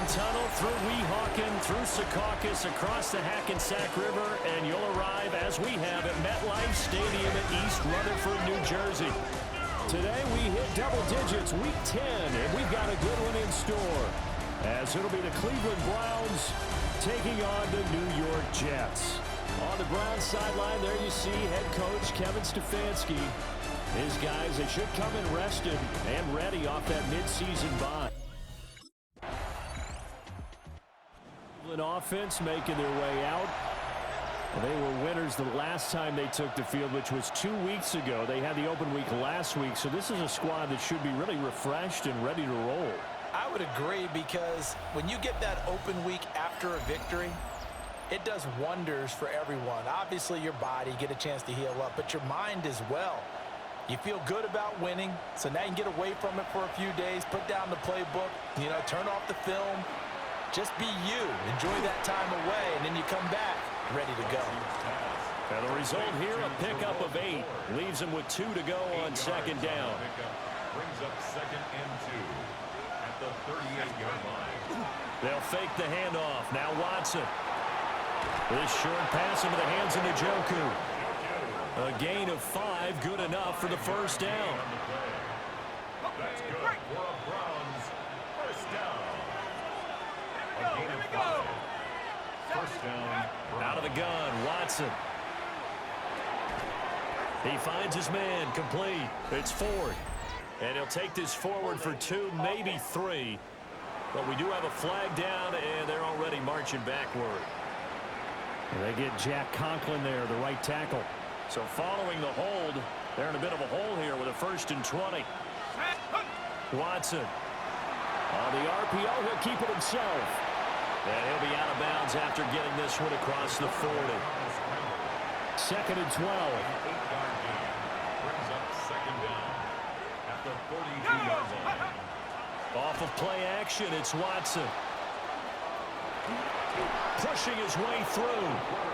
tunnel, through Weehawken, through Secaucus, across the Hackensack River, and you'll arrive, as we have, at MetLife Stadium in East Rutherford, New Jersey. Today we hit double digits, week 10, and we've got a good one in store, as it'll be the Cleveland Browns taking on the New York Jets. On the Browns sideline, there you see head coach Kevin Stefanski. His guys, they should come in rested and ready off that midseason bye. Cleveland offense making their way out. They were winners the last time they took the field, which was 2 weeks ago. They had the open week last week, so this is a squad that should be really refreshed and ready to roll. I would agree, because when you get that open week after a victory, it does wonders for everyone. Obviously, your body, get a chance to heal up, but your mind as well. You feel good about winning, so now you can get away from it for a few days, put down the playbook, turn off the film. Just be you. Enjoy that time away, and then you come back ready to go. And the result here, a pickup of 8. Leaves them with 2 to go on second down. Brings up 2nd and 2 at the 38-yard line. They'll fake the handoff. Now Watson. This short pass into the hands of Njoku. A gain of 5, good enough for the first down. That's good for a Browns first down. A gain of 5. First down. Out of the gun, Watson. He finds his man, complete. It's Ford. And he'll take this forward for 2, maybe 3. But we do have a flag down, and they're already marching backward. And they get Jack Conklin there, the right tackle. So following the hold, they're in a bit of a hole here with a 1st and 20. Watson. On the RPO, he'll keep it himself. And he'll be out of bounds after getting this one across the 40. 2nd and 12. Brings up 2nd down at the 42-yard line. Off of play action, it's Watson. Pushing his way through.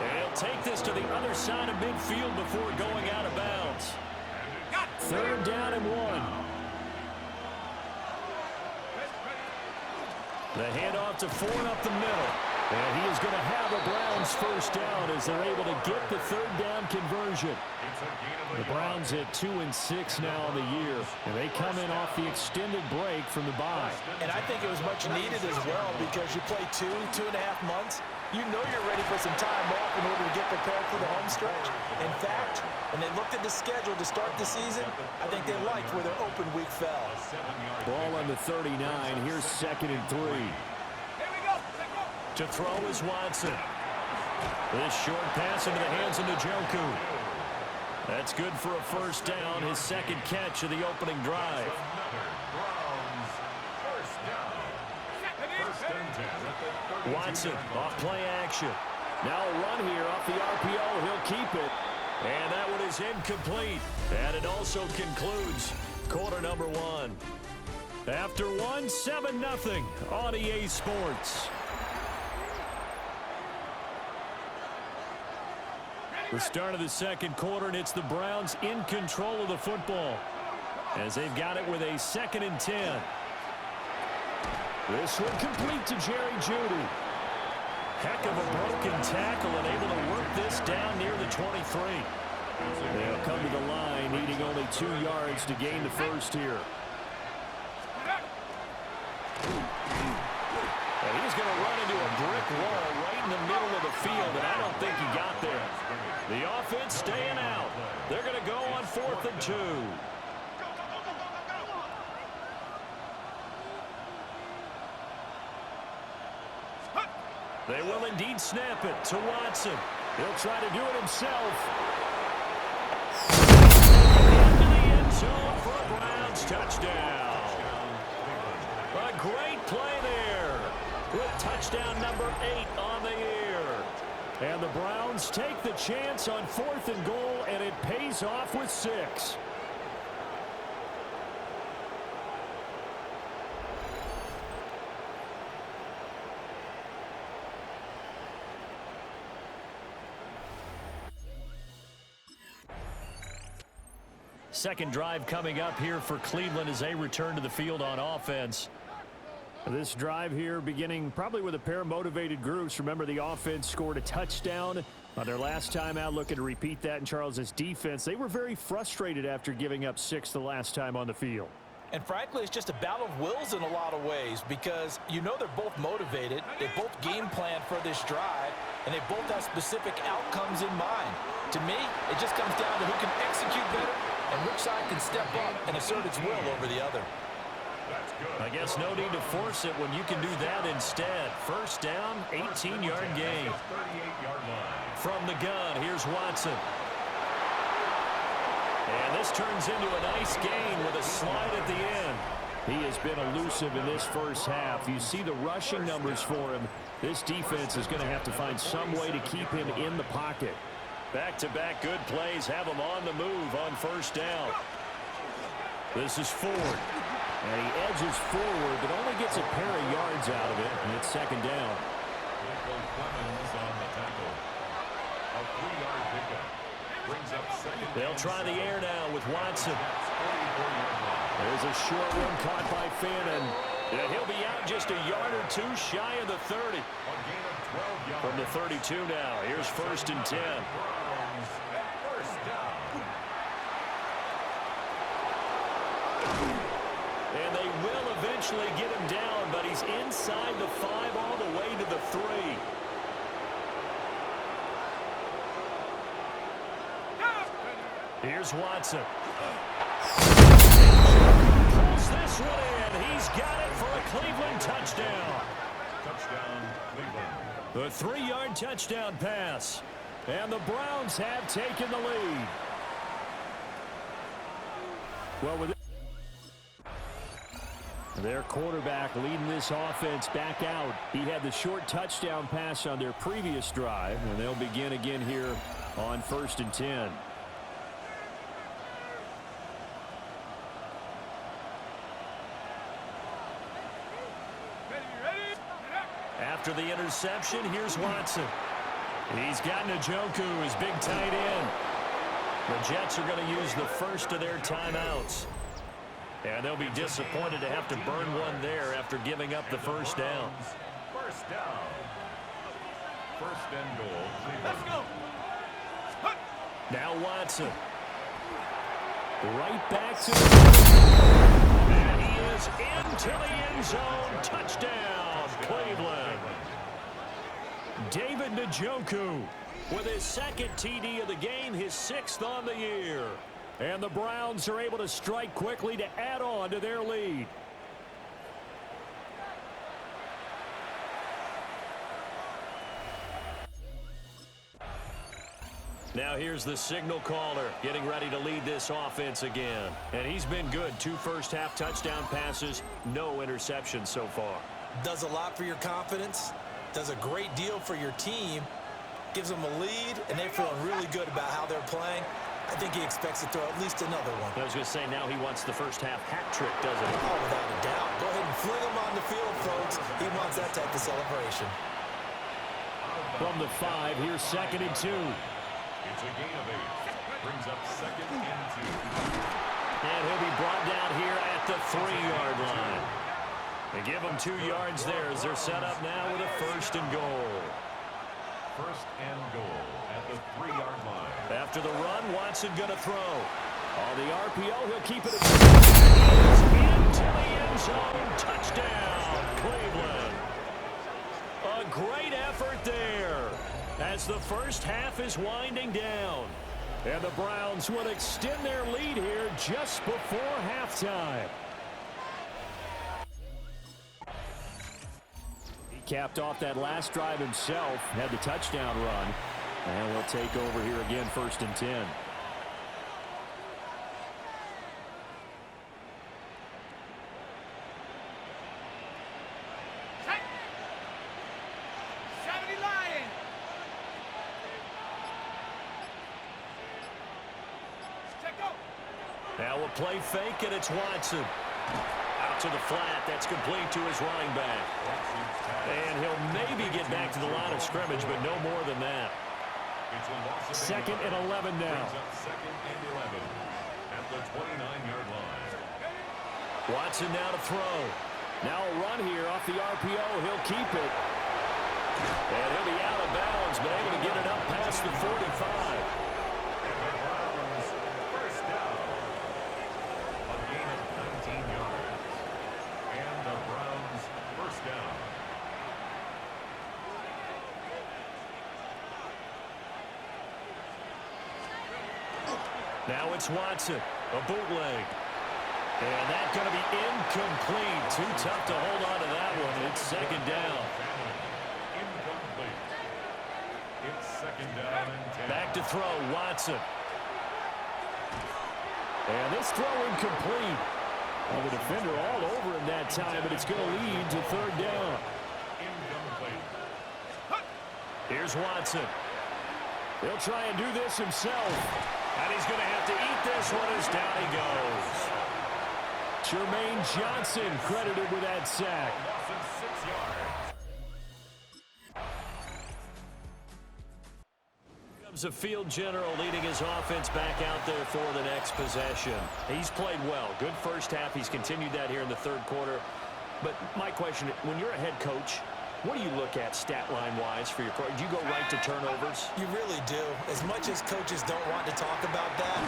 And he'll take this to the other side of midfield before going out of bounds. 3rd down and 1. The handoff to Ford up the middle. And he is going to have a Browns first down as they're able to get the 3rd down conversion. The Browns at 2-6 now on the year. And they come in off the extended break from the bye. And I think it was much needed as well, because you play 2.5 months. You know you're ready for some time off in order to get prepared for the home stretch. In fact, when they looked at the schedule to start the season, I think they liked where their open week fell. Ball on the 39. Here's 2nd and 3. To throw is Watson. This short pass into the hands of Njoku. That's good for a first down, his 2nd catch of the opening drive. Watson off play action. Now a run here off the RPO. He'll keep it. And that one is incomplete. And it also concludes quarter number 1. After 1, 7-0 on EA Sports. The start of the 2nd quarter, and it's the Browns in control of the football as they've got it with a 2nd and 10. This one complete to Jerry Jeudy. Heck of a broken tackle and able to work this down near the 23. They'll come to the line, needing only 2 yards to gain the first here. And he's going to run into a brick wall right in the middle of the field, and I don't think he got there. The offense staying out. They're going to go on 4th and 2. They will indeed snap it to Watson. He'll try to do it himself. Into the end zone for a Browns touchdown. A great play there with touchdown number 8 on the year. And the Browns take the chance on 4th and goal, and it pays off with 6. Second drive coming up here for Cleveland as they return to the field on offense. This drive here beginning probably with a pair of motivated groups. Remember, the offense scored a touchdown on their last time out, looking to repeat that in Charles's defense. They were very frustrated after giving up 6 the last time on the field. And frankly, it's just a battle of wills in a lot of ways because you know they're both motivated, they both game plan for this drive, and they both have specific outcomes in mind. To me, it just comes down to who can execute better and which side can step up and assert its will over the other. I guess no need to force it when you can do that instead. First down, 18-yard gain. From the gun, here's Watson. And this turns into a nice gain with a slide at the end. He has been elusive in this first half. You see the rushing numbers for him. This defense is going to have to find some way to keep him in the pocket. Back-to-back good plays have him on the move on first down. This is Ford. And he edges forward, but only gets a pair of yards out of it, and it's second down. Clemens on the tackle. A 3-yard pickup. Brings up second. They'll try the air now with Watson. There's a short one caught by Fannin. And he'll be out just a yard or two shy of the 30. A gain of 12 yards. From the 32 now. Here's first and 10. First down. And they will eventually get him down, but he's inside the 5 all the way to the 3. Here's Watson. Pulls this one in. He's got it for a Cleveland touchdown. Touchdown, Cleveland. The 3-yard touchdown pass. And the Browns have taken the lead. Well, with their quarterback leading this offense back out. He had the short touchdown pass on their previous drive, and they'll begin again here on first and 10. After the interception, here's Watson. He's got Njoku, his big tight end. The Jets are going to use the first of their timeouts. And they'll be disappointed to have to burn one there after giving up the first down. First down. First and goal. Let's go. Now Watson. Right back to the... And he is into the end zone. Touchdown, Cleveland. David Njoku with his second TD of the game, his 6th on the year. And the Browns are able to strike quickly to add on to their lead. Now here's the signal caller getting ready to lead this offense again. And he's been good. 2 first-half touchdown passes, no interceptions so far. Does a lot for your confidence, does a great deal for your team, gives them a lead, and they're feeling really good about how they're playing. I think he expects to throw at least another one. I was going to say, now he wants the first-half hat trick, doesn't he? Oh, without a doubt. Go ahead and fling him on the field, folks. He wants that type of celebration. From the 5, here's second and 2. It's a gain of 8. Brings up second and 2. And he'll be brought down here at the 3-yard line. They give him 2 yards there as they're set up now with a first and goal. First and goal at the 3-yard line. After the run, Watson going to throw. On the RPO, he'll keep it into the end zone. Touchdown, Cleveland. A great effort there as the first half is winding down. And the Browns will extend their lead here just before halftime. He capped off that last drive himself, had the touchdown run. And we'll take over here again, first and 10. Now we'll play fake, and it's Watson. Out to the flat. That's complete to his running back. And he'll maybe get back to the line of scrimmage, but no more than that. Second and 11 now. Second and 11 at the 29-yard line. Watson now to throw. Now a run here off the RPO. He'll keep it. And he'll be out of bounds, but able to get it up past the 45. And the Browns, first down. A gain of 19 yards. And the Browns, first down. Now it's Watson, a bootleg. And that's going to be incomplete. Too tough to hold on to that one. It's second down. Incomplete. It's second down and 10. Back to throw, Watson. And this throw incomplete. Well, the defender all over him that time, but it's going to lead to third down. Incomplete. Here's Watson. He'll try and do this himself. And he's going to have to eat this one as down he goes. Jermaine Johnson credited with that sack. Loss of 6 yards. Comes a field general leading his offense back out there for the next possession. He's played well. Good first half. He's continued that here in the third quarter. But my question, when you're a head coach, what do you look at stat line-wise for your program? Do you go right to turnovers? You really do. As much as coaches don't want to talk about that,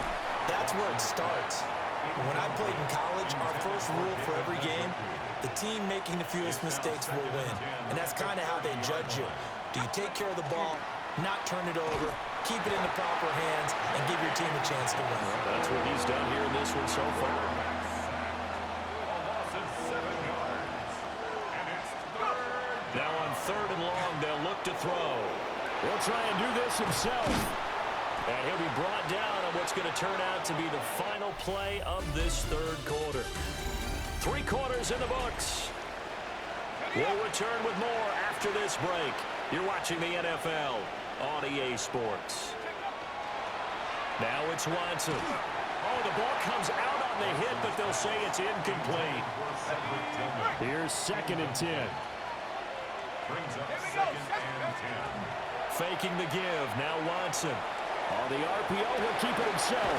that's where it starts. When I played in college, our first rule for every game, the team making the fewest mistakes will win. And that's kind of how they judge you. Do you take care of the ball, not turn it over, keep it in the proper hands, and give your team a chance to win? That's what he's done here in this one so far. A loss of 7 yards. And it's third. Now on third and long, they'll look to throw. He'll try and do this himself. And he'll be brought down on what's going to turn out to be the final play of this third quarter. 3 quarters in the books. We'll return with more after this break. You're watching the NFL on EA Sports. Now it's Watson. Oh, the ball comes out on the hit, but they'll say it's incomplete. Here's second and 10. Brings up second and 10. Faking the give. Now Watson. On the RPO, he'll keep it himself.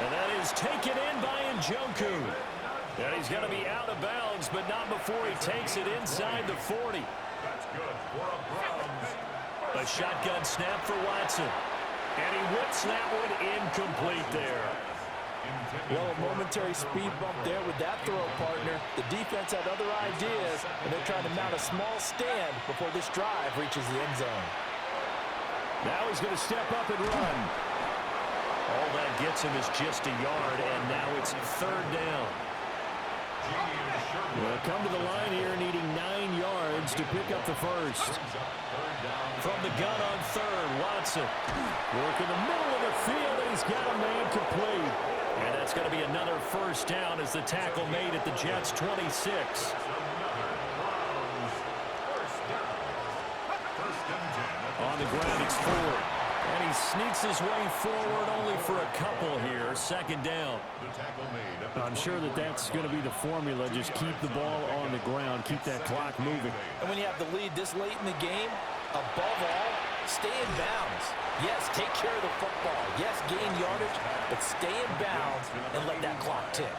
And that is taken in by Njoku. And he's going to be out of bounds, but not before he takes it inside the 40. That's good for a Browns. A shotgun snap for Watson. And he whips that one incomplete there. Well, a momentary speed bump there with that throw, partner. The defense had other ideas, and they're trying to mount a small stand before this drive reaches the end zone. Now he's going to step up and run. All that gets him is just a yard, and now it's third down. Well, come to the line here needing 9 yards to pick up the first. From the gun on third, Watson. Work in the middle of the field, and he's got a man complete. And that's going to be another first down as the tackle made at the Jets' 26. On the ground, it's Ford. And he sneaks his way forward only for a couple here. Second down. I'm sure that's going to be the formula. Just keep the ball on the ground. Keep that clock moving. And when you have the lead this late in the game, above all, stay in bounds. Yes, take care of the football. Yes, gain yardage, but stay in bounds and let that clock tick.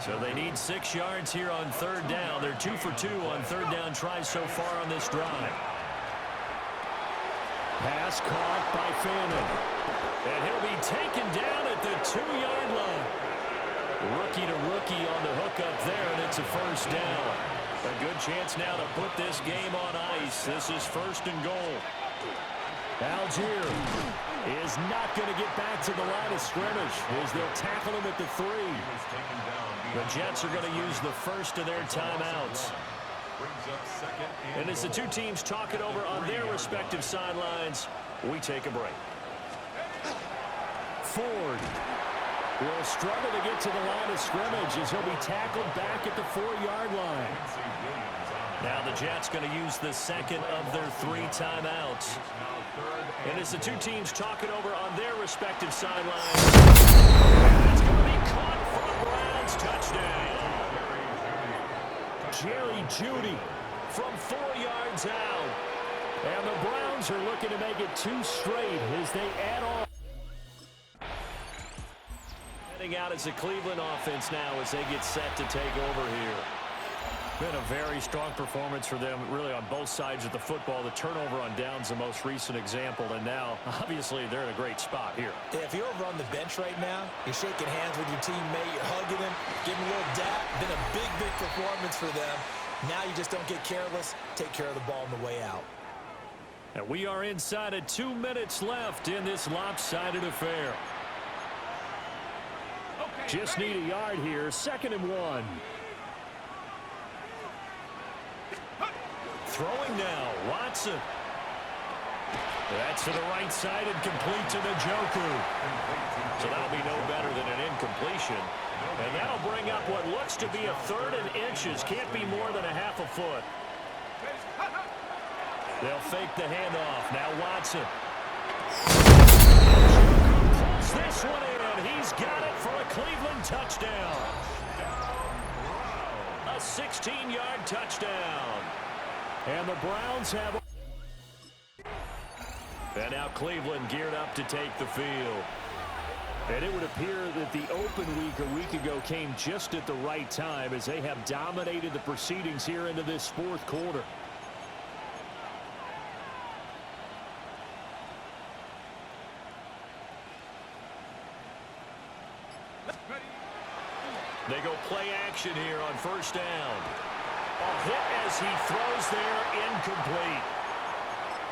So they need 6 yards here on third down. They're 2 for 2 on third down tries so far on this drive. Pass caught by Fannin. And he'll be taken down at the 2-yard line. Rookie to rookie on the hook up there, and it's a first down. A good chance now to put this game on ice. This is first and goal. Algier is not going to get back to the line of scrimmage as they'll tackle him at the 3. The Jets are going to use the first of their timeouts. And as the two teams talk it over on their respective sidelines, we take a break. Ford will struggle to get to the line of scrimmage as he'll be tackled back at the 4-yard line. Now the Jets going to use the second of their 3 timeouts. And as the two teams talk it over on their respective sidelines, it's going to be caught for a Browns touchdown. Jerry Jeudy from 4 yards out. And the Browns are looking to make it 2 straight as they add on. Heading out as the Cleveland offense now as they get set to take over here. Been a very strong performance for them, really, on both sides of the football. The turnover on downs, the most recent example, and now, obviously, they're in a great spot here. Yeah, if you're over on the bench right now, you're shaking hands with your teammate, you're hugging him, giving a little dap. Been a big, big performance for them. Now you just don't get careless. Take care of the ball on the way out. And we are inside of 2 minutes left in this lopsided affair. Just need a yard here. 2nd and 1. Throwing now, Watson. That's to the right side and complete to Njoku. So that'll be no better than an incompletion. And that'll bring up what looks to be a 3rd and inches. Can't be more than a half a foot. They'll fake the handoff. Now Watson. Pulls this one in. He's got it for a Cleveland touchdown. A 16-yard touchdown. And the Browns have... And now Cleveland geared up to take the field. And it would appear that the open week a week ago came just at the right time as they have dominated the proceedings here into this 4th quarter. They go play action here on 1st down. A hit as he throws there, incomplete.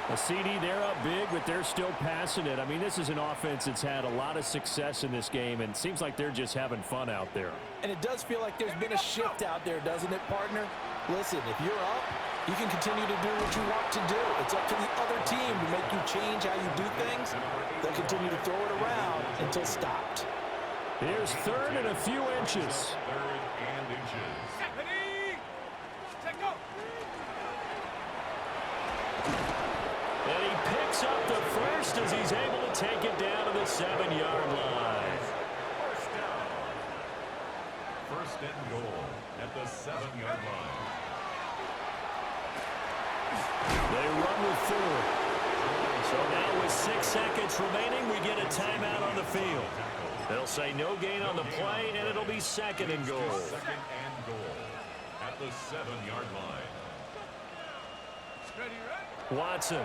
A CD, they're up big, but they're still passing it. I mean, this is an offense that's had a lot of success in this game, and it seems like they're just having fun out there. And it does feel like there's been a shift out there, doesn't it, partner? Listen, if you're up, you can continue to do what you want to do. It's up to the other team to make you change how you do things. They'll continue to throw it around until stopped. Here's 3rd and a few inches. 3rd and inches. And he picks up the first as he's able to take it down to the 7-yard line. 1st down. 1st and goal at the 7-yard line. They run with 4. So now with 6 seconds remaining, we get a timeout on the field. They'll say no gain on the play, and it'll be 2nd and goal. 2nd and goal at the 7-yard line. Watson.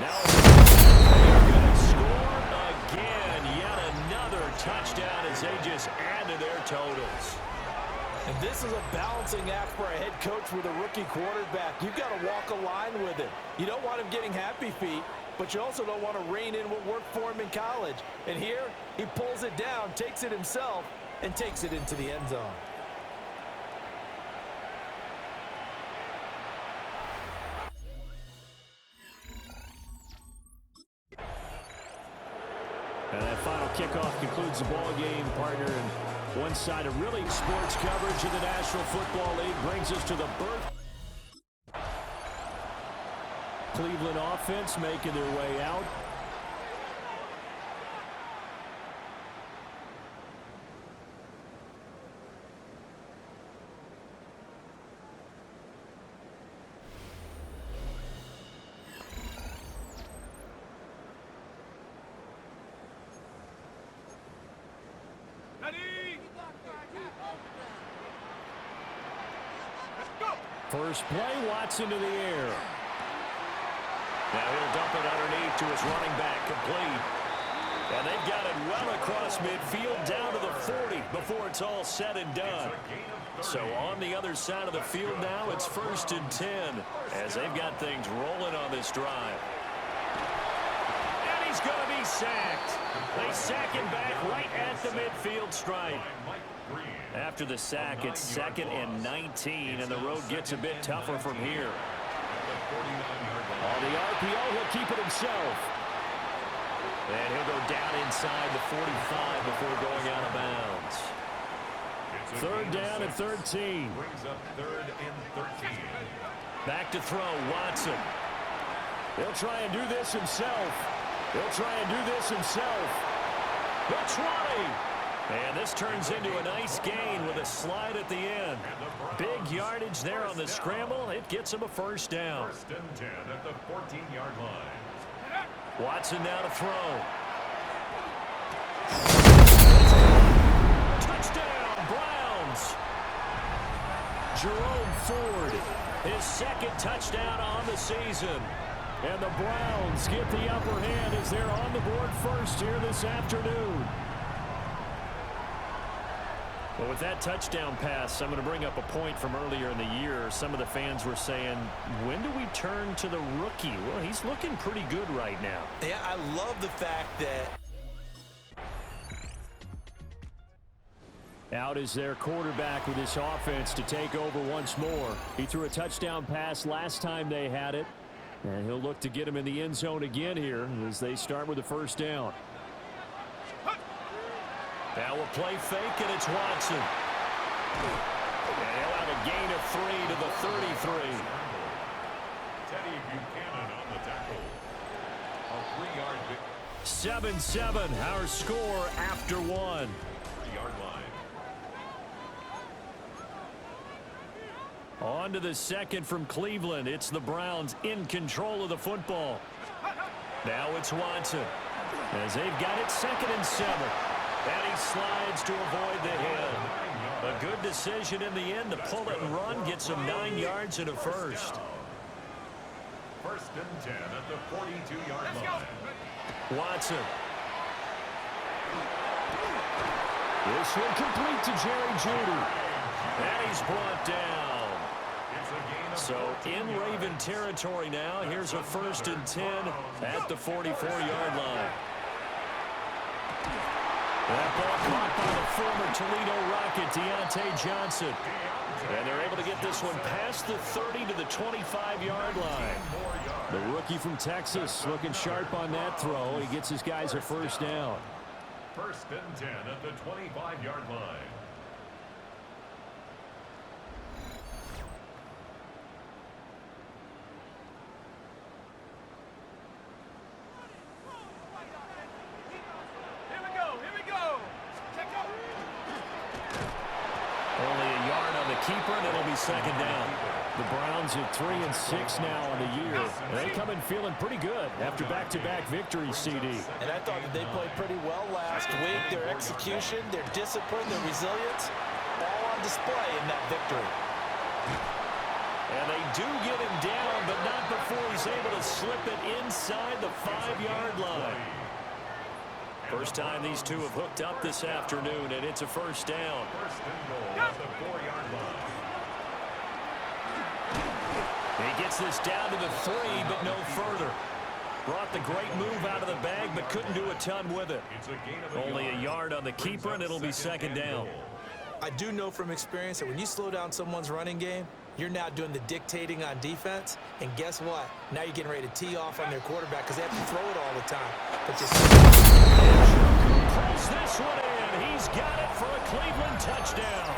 Now they're going to score again. Yet another touchdown as they just add to their totals. And this is a balancing act for a head coach with a rookie quarterback. You've got to walk a line with him. You don't want him getting happy feet, but you also don't want to rein in what worked for him in college. And here, he pulls it down, takes it himself, and takes it into the end zone. And that final kickoff concludes the ball game, partner. And one side of really sports coverage in the National Football League brings us to the birth. Cleveland offense making their way out. First play, Watson to the air. Now he'll dump it underneath to his running back, complete. And they've got it well across midfield down to the 40 before it's all said and done. So on the other side of the field now, it's 1st and 10 as they've got things rolling on this drive. And he's going to be sacked. They sack him back right at the midfield stripe. After the sack, it's 2nd and 19, and the road gets a bit tougher from here. On the RPO, he'll keep it himself. And he'll go down inside the 45 before going out of bounds. 3rd down and 13. Brings up 3rd and 13. Back to throw, Watson. He'll try and do this himself. He'll try and do this himself. He'll try. And this turns into a nice gain with a slide at the end. Big yardage there on the scramble. It gets him a 1st down. 1st and 10 at the 14-yard line. Watson now to throw. Touchdown, Browns. Jerome Ford, his second touchdown on the season. And the Browns get the upper hand as they're on the board first here this afternoon. Well, with that touchdown pass, I'm going to bring up a point from earlier in the year. Some of the fans were saying, when do we turn to the rookie? Well, he's looking pretty good right now. Yeah, I love the fact that out is their quarterback with this offense to take over once more. He threw a touchdown pass last time they had it, and he'll look to get him in the end zone again here as they start with a first down. Now we'll play fake, and it's Watson. And he'll have a gain of 3 to the 33. Teddy Buchanan on the tackle. A 3-yard victory. 7-7, our score after 1. 3-yard line. On to the second from Cleveland. It's the Browns in control of the football. Now it's Watson as they've got it 2nd and 7. And he slides to avoid the hit. A good decision in the end to pull it and run. Gets him 9 yards and a first. 1st and 10 at the 42-yard line. Watson. This one complete to Jerry Jeudy. And he's brought down. So in Raven territory now. Here's a 1st and 10 at the 44-yard line. That ball caught by the former Toledo Rocket, Deontay Johnson. And they're able to get this one past the 30 to the 25-yard line. The rookie from Texas looking sharp on that throw. He gets his guys a first down. 1st and 10 at the 25-yard line. Keeper, and it'll be 2nd down. The Browns at 3-6 now on the year. They come in feeling pretty good after back-to-back victories, CD. And I thought that they played pretty well last week. Their execution, their discipline, their resilience, all on display in that victory. And they do get him down, but not before he's able to slip it inside the 5-yard line. First time these two have hooked up this afternoon, and it's a first down. 1st and goal at the 4-yard line. He gets this down to the 3, but no further. Brought the great move out of the bag, but couldn't do a ton with it. It's a gain of Only a yard on the keeper, and it'll be 2nd down. I do know from experience that when you slow down someone's running game, you're now doing the dictating on defense. And guess what? Now you're getting ready to tee off on their quarterback because they have to throw it all the time. But just pulls this one in. He's got it for a Cleveland touchdown.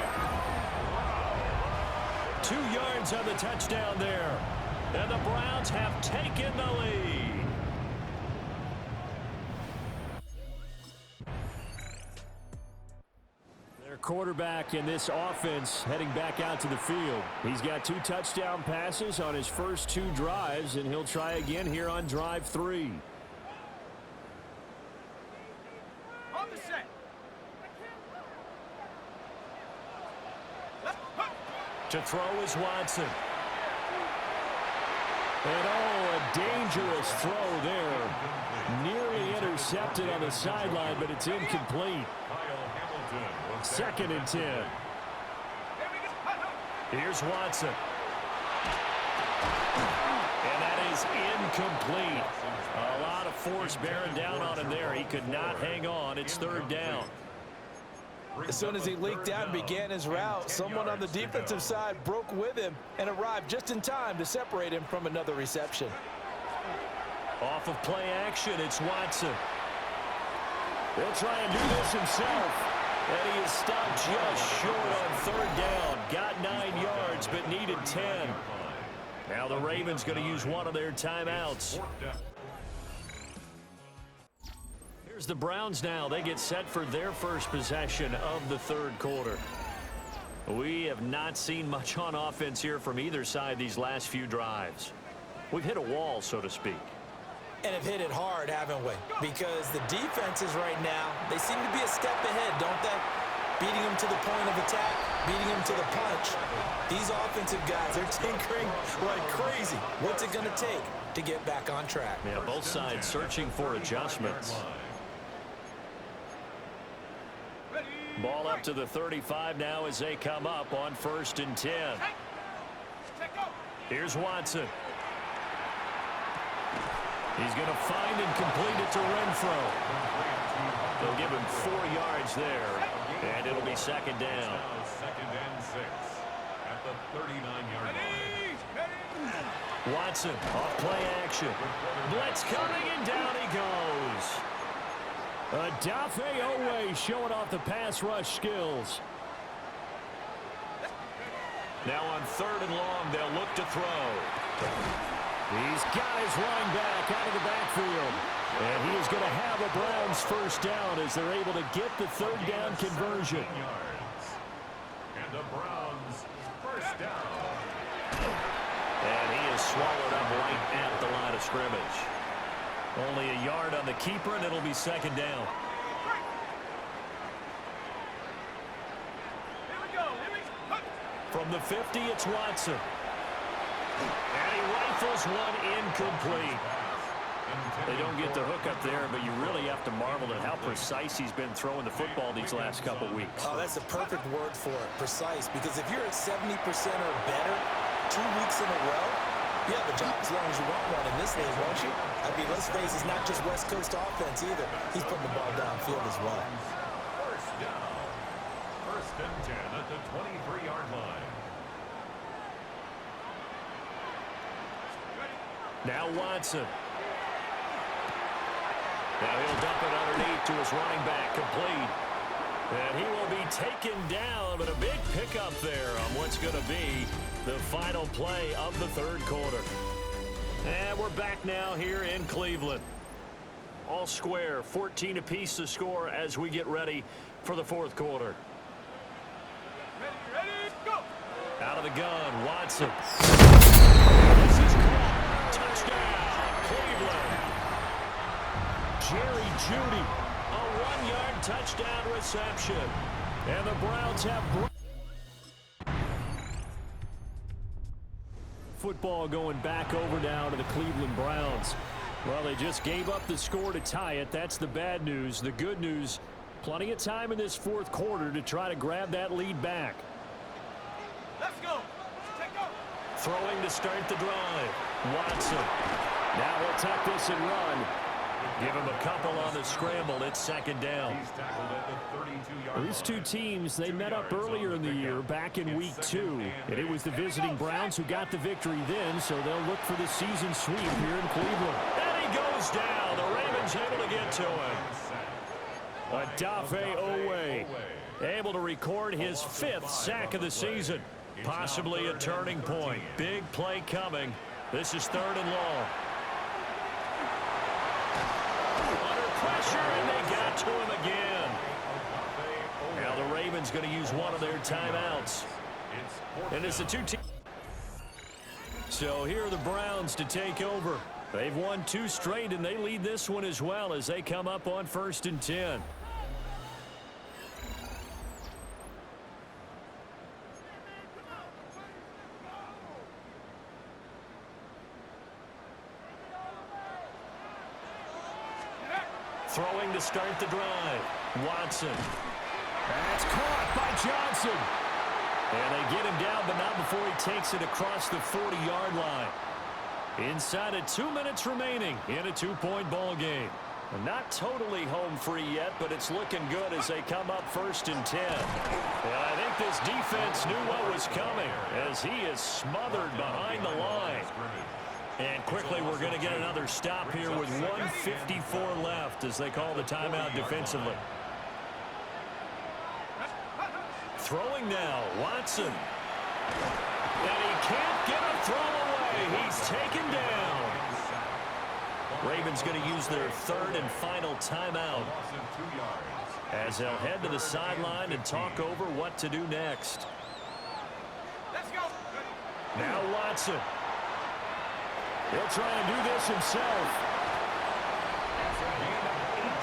2 yards on the touchdown there. And the Browns have taken the lead. Quarterback in this offense heading back out to the field. He's got 2 touchdown passes on his first 2 drives, and he'll try again here on drive 3. On the set. To throw is Watson. And a dangerous throw there. Nearly intercepted on the sideline, but it's incomplete. 2nd and 10. Here's Watson. And that is incomplete. A lot of force bearing down on him there. He could not hang on. It's 3rd down. As soon as he leaked out and began his route, someone on the defensive side broke with him and arrived just in time to separate him from another reception. Off of play action, it's Watson. He'll try and do this himself. And he is stopped just short on 3rd down. Got 9 yards, but needed 10. Now the Ravens going to use one of their timeouts. Here's the Browns now. They get set for their first possession of the 3rd quarter. We have not seen much on offense here from either side these last few drives. We've hit a wall, so to speak. And have hit it hard, haven't we? Because the defenses right now, they seem to be a step ahead, don't they? Beating them to the point of attack. beating him to the punch. These offensive guys are tinkering like crazy. What's it going to take to get back on track? Yeah, both sides searching for adjustments. Ball up to the 35 now as they come up on 1st and 10. Here's Watson. He's going to find and complete it to Renfro. They'll give him 4 yards there, and it'll be 2nd down. 2nd and 6 at the 39-yard line. Watson off play action. Blitz coming, and down he goes. Odafe Oweh showing off the pass rush skills. Now on 3rd and long, they'll look to throw. He's got his running back out of the backfield. And he is going to have a Browns 1st down as they're able to get the 3rd down conversion. And the Browns 1st down. And he is swallowed up right at the line of scrimmage. Only a yard on the keeper, and it'll be 2nd down. From the 50, it's Watson. And he rifles one incomplete. They don't get the hook up there, but you really have to marvel at how precise he's been throwing the football these last couple weeks. Oh, that's the perfect word for it, precise, because if you're at 70% or better 2 weeks in a row, you have a job as long as you want one in this league, won't you? I mean, let's face it, it's not just West Coast offense either. He's putting the ball downfield as well. 1st down. 1st and 10 at the 23-yard line. Now Watson. Now he'll dump it underneath to his running back, complete. And he will be taken down, but a big pickup there on what's going to be the final play of the 3rd quarter. And we're back now here in Cleveland. All square, 14 apiece to score as we get ready for the 4th quarter. Ready, go! Out of the gun, Watson. This is caught. Touchdown, Cleveland. Jerry Jeudy, a 1-yard touchdown reception. And the Browns have football going back over now to the Cleveland Browns. Well, they just gave up the score to tie it. That's the bad news. The good news, plenty of time in this 4th quarter to try to grab that lead back. Let's go! Take go! Throwing to start the drive. Watson. Now he'll tuck this and run. Give him a couple on the scramble. It's 2nd down. He's tackled at the 32-yard line. These 2 teams, they met up earlier in the year back in Week 2. And it was the visiting Browns who got the victory then, so they'll look for the season sweep here in Cleveland. And he goes down. The Ravens able to get to him. Odafe Oweh able to record his 5th sack of the season. Possibly a turning point. Big play coming. This is 3rd and long. Under pressure, and they got to him again. Now the Ravens going to use one of their timeouts. And it's the 2 teams. So here are the Browns to take over. They've won 2 straight, and they lead this one as well as they come up on 1st and 10. Throwing to start the drive. Watson. That's caught by Johnson. And they get him down, but not before he takes it across the 40-yard line. Inside of 2 minutes remaining in a 2-point ball game. Not totally home free yet, but it's looking good as they come up 1st and 10. And I think this defense knew what was coming as he is smothered behind the line. And quickly, we're going to get another stop here with 1:54 left as they call the timeout defensively. Throwing now, Watson. And he can't get a throw away. He's taken down. Ravens going to use their 3rd and final timeout as they'll head to the sideline and talk over what to do next. Let's go! Now Watson. He'll try and do this himself.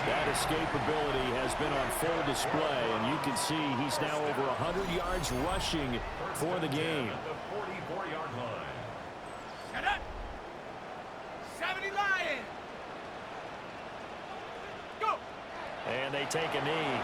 That escapability has been on full display, and you can see he's now over 100 yards rushing for the game. At the 44-yard line. Shut up. 70 Lions. Go. And they take a knee.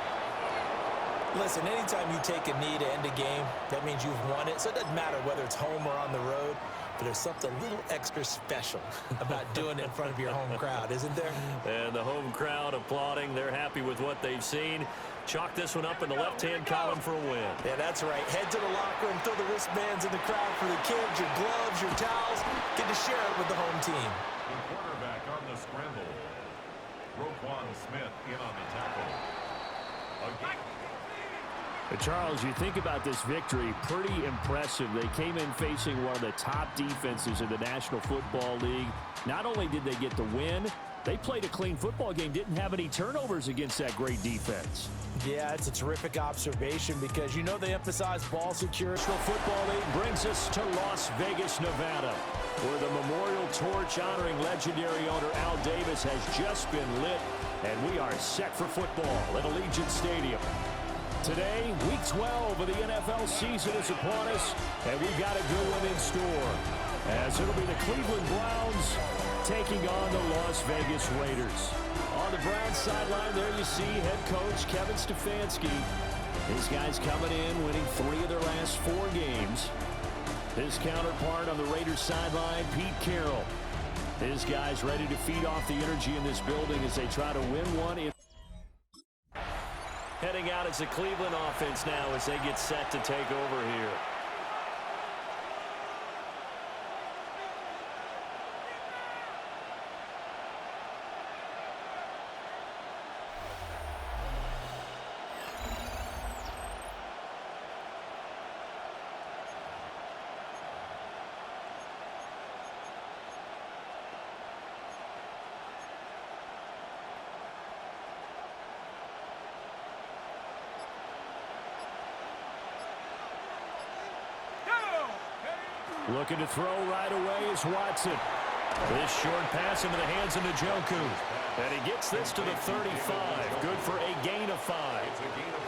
Listen, anytime you take a knee to end a game, that means you've won it. So it doesn't matter whether it's home or on the road, but there's something a little extra special about doing it in front of your home crowd, isn't there? And the home crowd applauding. They're happy with what they've seen. Chalk this one up in the left-hand column for a win. Yeah, that's right. Head to the locker room, throw the wristbands in the crowd for the kids, your gloves, your towels. Get to share it with the home team. The quarterback on the scramble. Roquan Smith in on the tackle. Again. Charles, you think about this victory, pretty impressive. They came in facing one of the top defenses in the National Football League. Not only did they get the win, they played a clean football game, didn't have any turnovers against that great defense. Yeah, it's a terrific observation because you know they emphasize ball security. National Football League brings us to Las Vegas, Nevada, where the memorial torch honoring legendary owner Al Davis has just been lit, and we are set for football at Allegiant Stadium. Today, Week 12 of the NFL season is upon us, and we've got a good one in store, as it'll be the Cleveland Browns taking on the Las Vegas Raiders. On the Browns sideline, there you see head coach Kevin Stefanski. His guys coming in, winning 3 of their last 4 games. His counterpart on the Raiders sideline, Pete Carroll. His guys ready to feed off the energy in this building as they try to win one. Heading out as the Cleveland offense now as they get set to take over here. Looking to throw right away is Watson. This short pass into the hands of Njoku. And he gets this to the 35. Good for a gain of 5. It's a gain of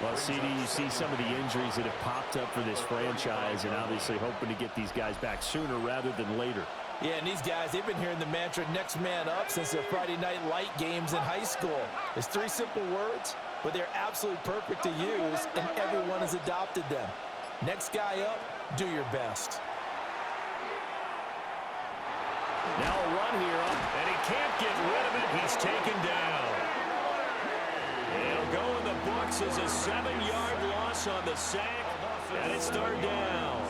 5. Well, CD, you see some of the injuries that have popped up for this franchise, and obviously hoping to get these guys back sooner rather than later. Yeah, and these guys, they've been hearing the mantra next man up since their Friday night light games in high school. It's 3 simple words, but they're absolutely perfect to use, and everyone has adopted them. Next guy up, do your best. Now a run here up, and he can't get rid of it. He's taken down. It'll go in the books as a 7-yard loss on the sack, and it's 3rd down.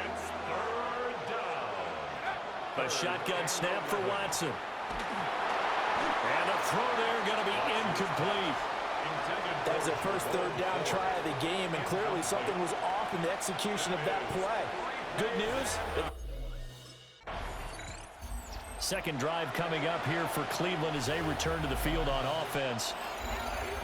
It's 3rd down. A shotgun snap for Watson. And the throw there going to be incomplete. That was their first 3rd down try of the game, and clearly something was off in the execution of that play. Good news. Second drive coming up here for Cleveland as they return to the field on offense.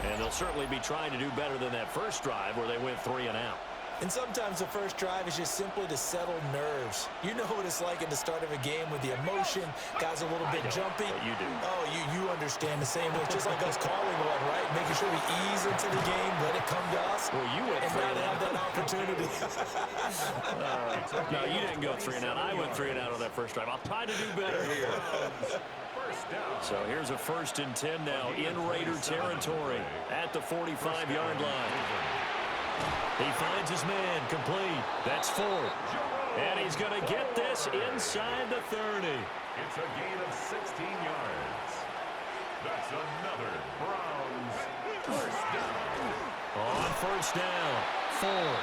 And they'll certainly be trying to do better than that first drive where they went 3 and out. And sometimes the first drive is just simply to settle nerves. You know what it's like at the start of a game with the emotion. Guys are a little bit jumpy. But you do. Oh, you understand the same way. It's just like us calling one, right? Making sure we ease into the game, let it come to us. Well, you went and 3 now and they out. have that opportunity. No, you didn't go 3 and out. I went 3 and out on that first drive. I'll try to do better here. First down. So here's a 1st and 10 now in Raider territory at the 45-yard line. He finds his man complete. That's Ford. And he's going to get this inside the 30. It's a gain of 16 yards. That's another Browns first down. On 1st down, Ford.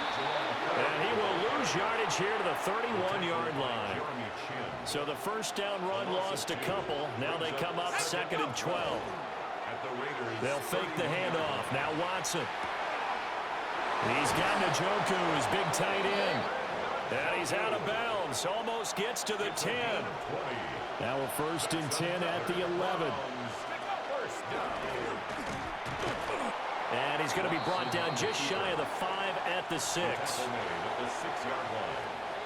And he will lose yardage here to the 31-yard line. Jeremy Chin. So the first down run lost a couple. Now they come up 2nd and 12. At the Raiders. They'll fake the handoff. Now Watson. He's got Njoku, his big tight end. And he's out of bounds. Almost gets to the 10. Now a 1st and 10 at the 11. First down. And he's going to be brought down just shy of the 5 at the 6. At the 6-yard line.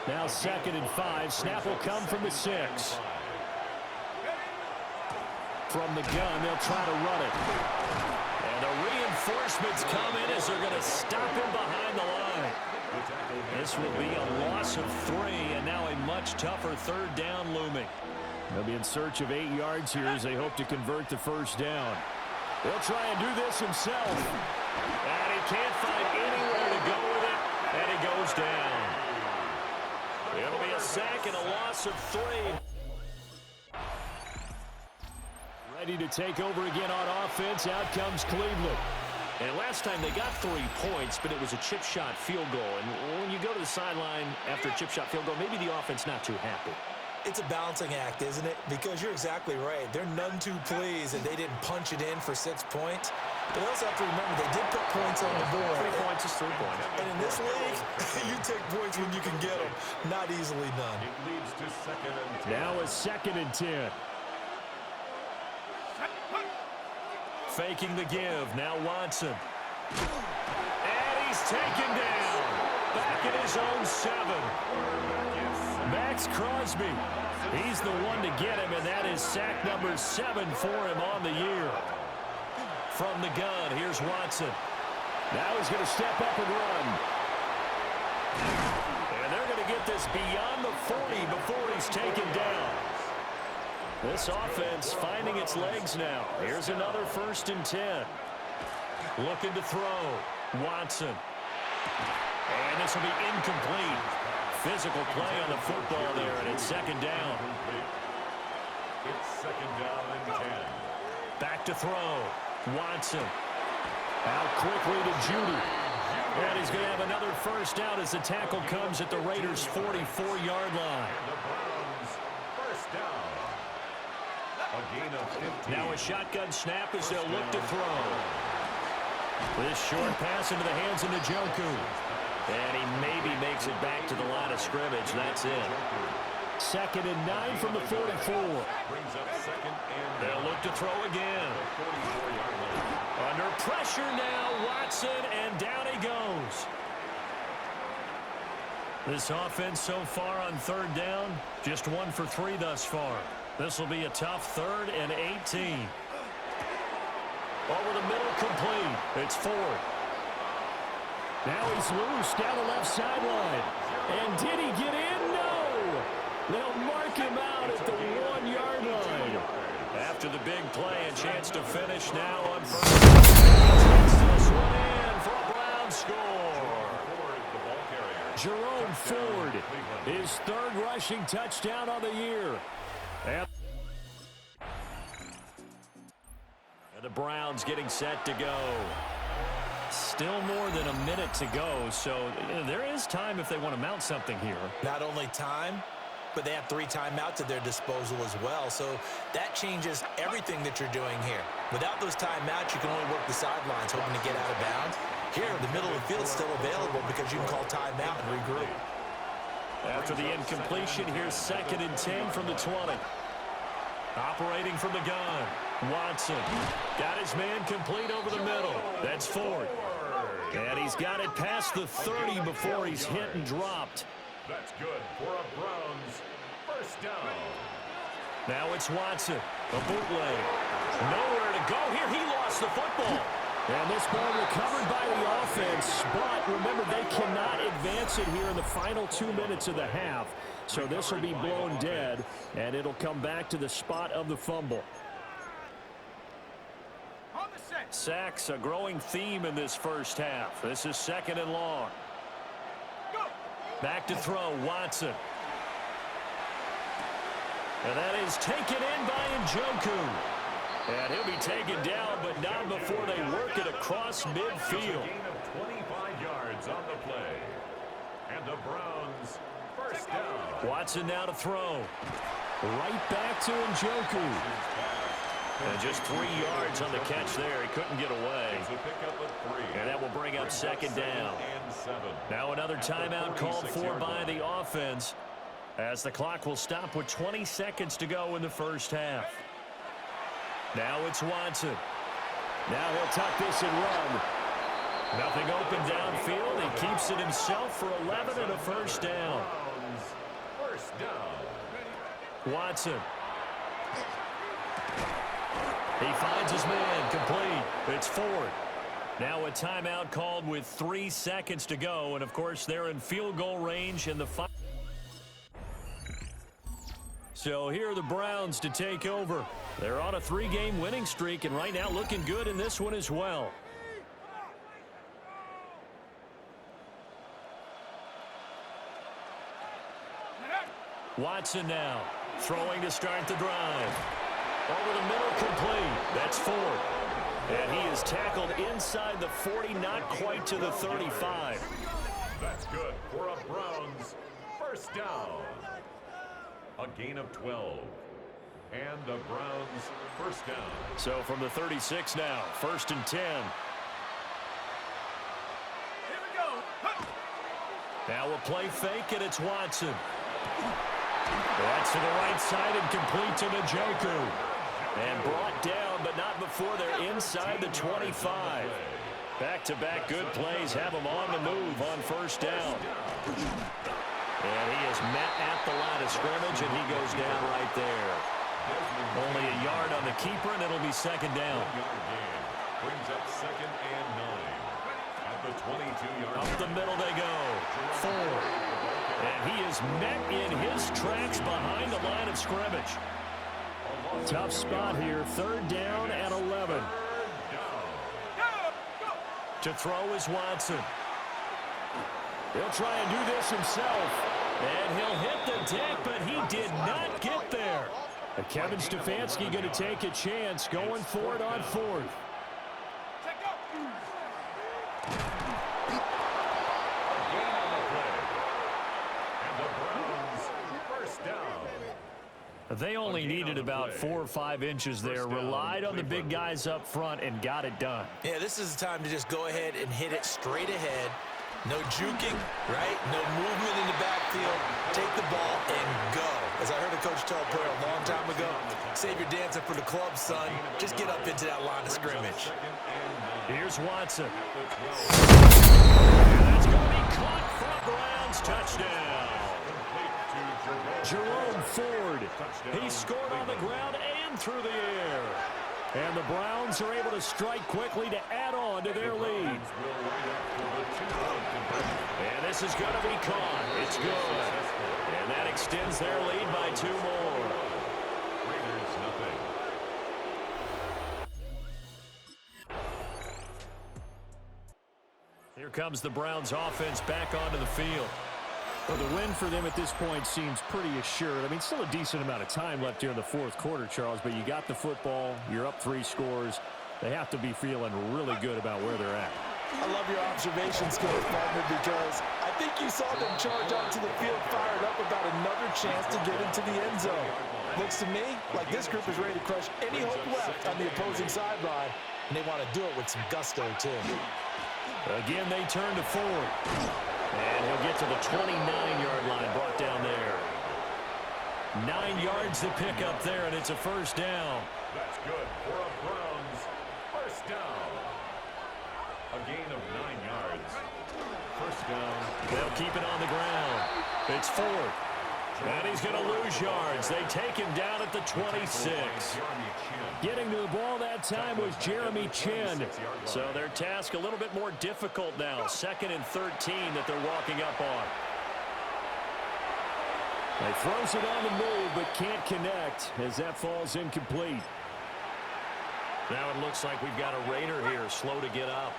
Now 2nd and 5. Snap will come from the 6. From the gun, they'll try to run it. And the reinforcements come in as they're going to stop him behind the line. This will be a loss of 3, and now a much tougher third down looming. They'll be in search of 8 yards here as they hope to convert the first down. He'll try and do this himself. And he can't find anywhere to go with it, and he goes down. It'll be a sack and a loss of 3. Ready to take over again on offense. Out comes Cleveland. And last time they got 3 points, but it was a chip shot field goal. And when you go to the sideline after a chip shot field goal, maybe the offense not too happy. It's a balancing act, isn't it? Because you're exactly right. They're none too pleased that they didn't punch it in for 6 points. But they also have to remember they did put points on the board. 3 points is 3 points. And in this league, you take points when you can get them. Not easily done. It leads to 2nd and 10. Now a 2nd and 10. Faking the give. Now Watson. And he's taken down. Back at his own 7. Max Crosby. He's the one to get him, and that is sack number 7 for him on the year. From the gun, here's Watson. Now he's going to step up and run. And they're going to get this beyond the 40 before he's taken down. This offense finding its legs now. Here's another 1st and 10. Looking to throw. Watson. And this will be incomplete. Physical play on the football there, and it's 2nd down. It's 2nd down and 10. Back to throw. Watson. Out quickly to Judy. And he's going to have another 1st down as the tackle comes at the Raiders' 44-yard line. The Browns, 1st down. A gain of 15. Now a shotgun snap as they'll look to throw. This short pass into the hands of Njoku. And he maybe makes it back to the line of scrimmage. That's it. 2nd and 9 from the 44. Brings up 2nd and They'll look to throw again. 44-yard line. Under pressure now, Watson, and down he goes. This offense so far on 3rd down, just 1 for 3 thus far. This will be a tough 3rd and 18. Over the middle, complete. It's Ford. Now he's loose down the left sideline. And did he get in? No! They'll mark him out at the 1-yard line. After the big play, a chance to finish now on 1st. This one in for a Browns score. Jerome Ford, his 3rd rushing touchdown on the year. And the Browns getting set to go. Still more than a minute to go, so there is time if they want to mount something here. Not only time, but they have 3 timeouts at their disposal as well. So that changes everything that you're doing here. Without those timeouts, you can only work the sidelines, hoping to get out of bounds. Here, the middle of the field is still available because you can call timeout and regroup. After the incompletion, here's 2nd and 10 from the 20. Operating from the gun. Watson got his man complete over the middle. That's Ford. And he's got it past the 30 before he's hit and dropped. That's good for a Browns 1st down. Now it's Watson. A bootleg. Nowhere to go here. He lost the football. And this ball recovered by the offense. But remember, they cannot advance it here in the final 2 minutes of the half. So this will be blown dead, and it'll come back to the spot of the fumble. On the set. Sacks, a growing theme in this first half. This is 2nd and long. Go. Back to throw, Watson. And that is taken in by Njoku. And he'll be taken down, but not before they work it across midfield. A gain of 25 yards on the play. And the Browns 1st down. Watson now to throw. Right back to Njoku. And just 3 yards on the catch there. He couldn't get away. It's a pickup of 3. And that will bring up 2nd down. And 7. Now another timeout called for by the offense, as the clock will stop with 20 seconds to go in the first half. Now it's Watson. Now he'll tuck this and run. Nothing open downfield. He keeps it himself for 11 and a 1st down. Browns 1st down. Watson. He finds his man, complete. It's Ford. Now a timeout called with 3 seconds to go, and of course they're in field goal range in the final. So here are the Browns to take over. They're on a 3-game winning streak, and right now looking good in this one as well. Watson now throwing to start the drive. Over the middle, complete. That's Ford. And he is tackled inside the 40, not quite to the 35. That's good for a Browns first down. A gain of 12. And the Browns first down. So from the 36 now, 1st and 10. Here we go. Huh. Now a play fake, and it's Watson. That's to the right side and complete to Njoku. And brought down, but not before they're inside the 25. Back-to-back good plays have him on the move on first down. And he is met at the line of scrimmage, and he goes down right there. Only a yard on the keeper, and it'll be second down. Brings up 2nd and 9. At the 22-yard line. Up the middle they go. Ford. And he is met in his tracks behind the line of scrimmage. Tough spot here. 3rd down and 11. To throw is Watson. He'll try and do this himself. And he'll hit the deck, but he did not get there. And Kevin Stefanski going to take a chance going for it on 4th. They only needed about 4 or 5 inches there, relied on the big guys up front, and got it done. Yeah, this is the time to just go ahead and hit it straight ahead. No juking, right? No movement in the backfield. Take the ball and go. As I heard a coach tell a player a long time ago, save your dancing for the club, son. Just get up into that line of scrimmage. Here's Watson. And that's going to be caught for a Browns touchdown. Jerome Ford. He scored on the ground and through the air. And the Browns are able to strike quickly to add on to their lead. And this is going to be caught. It's good. And that extends their lead by 2 more. Raiders nothing. Here comes the Browns offense back onto the field. Well, the win for them at this point seems pretty assured. I mean, still a decent amount of time left here in the 4th quarter, Charles, but you got the football. You're up 3 scores. They have to be feeling really good about where they're at. I love your observation skills, partner, because I think you saw them charge onto the field fired up about another chance to get into the end zone. Looks to me like this group is ready to crush any hope left on the opposing sideline, and they want to do it with some gusto, too. Again, they turn to Ford. And he'll get to the 29-yard line, brought down there. 9 yards to pick up there, and it's a first down. That's good for a Browns first down. A gain of 9 yards. First down. They'll keep it on the ground. It's Ford. And he's going to lose yards. They take him down at the 26. Getting to the ball that time was Jeremy Chinn. So their task a little bit more difficult now. 2nd and 13 that they're walking up on. They throws it on the move but can't connect as that falls incomplete. Now it looks like we've got a Raider here slow to get up.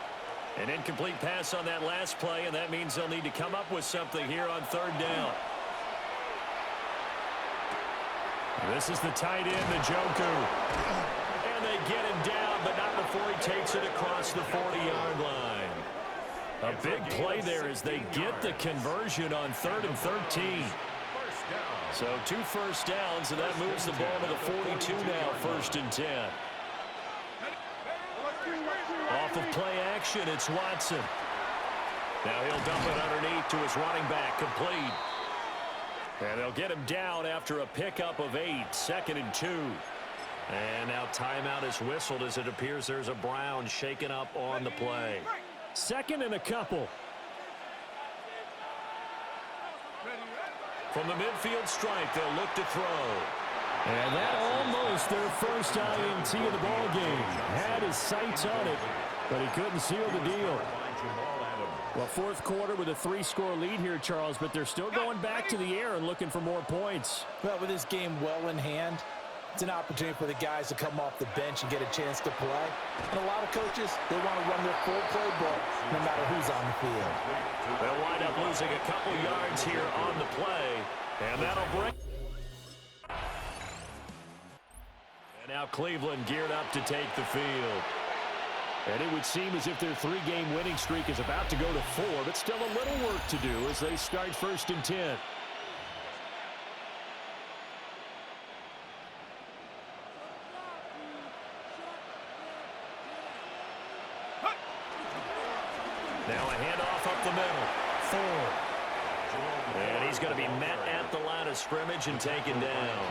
An incomplete pass on that last play, and that means they'll need to come up with something here on 3rd down. This is the tight end, Njoku. And they get him down, but not before he takes it across the 40-yard line. A big play there as they get the conversion on 3rd and 13. So 2 first downs, and that moves the ball to the 42 now, 1st and 10. Off of play action, it's Watson. Now he'll dump it underneath to his running back, complete. And they'll get him down after a pickup of 8, 2nd and 2. And now timeout is whistled as it appears there's a Brown shaken up on the play. 2nd and a couple. From the midfield stripe, they'll look to throw. And that almost their first INT of the ball game. Had his sights on it, but he couldn't seal the deal. Well, fourth quarter with a 3-score lead here, Charles, but they're still going back to the air and looking for more points. Well, with this game well in hand, it's an opportunity for the guys to come off the bench and get a chance to play. And a lot of coaches, they want to run their full playbook no matter who's on the field. They'll wind up losing a couple yards here on the play, and that'll bring. And now Cleveland geared up to take the field. And it would seem as if their 3-game winning streak is about to go to 4, but still a little work to do as they start 1st and 10. Now a handoff up the middle. Ford. And he's going to be met at the line of scrimmage and taken down.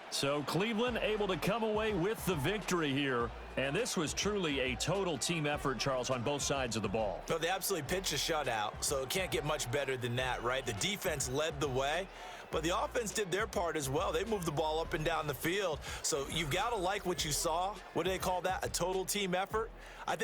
So Cleveland able to come away with the victory here. And this was truly a total team effort, Charles, on both sides of the ball. No, they absolutely pitched a shutout, so it can't get much better than that, right? The defense led the way, but the offense did their part as well. They moved the ball up and down the field. So you've got to like what you saw. What do they call that? A total team effort? I think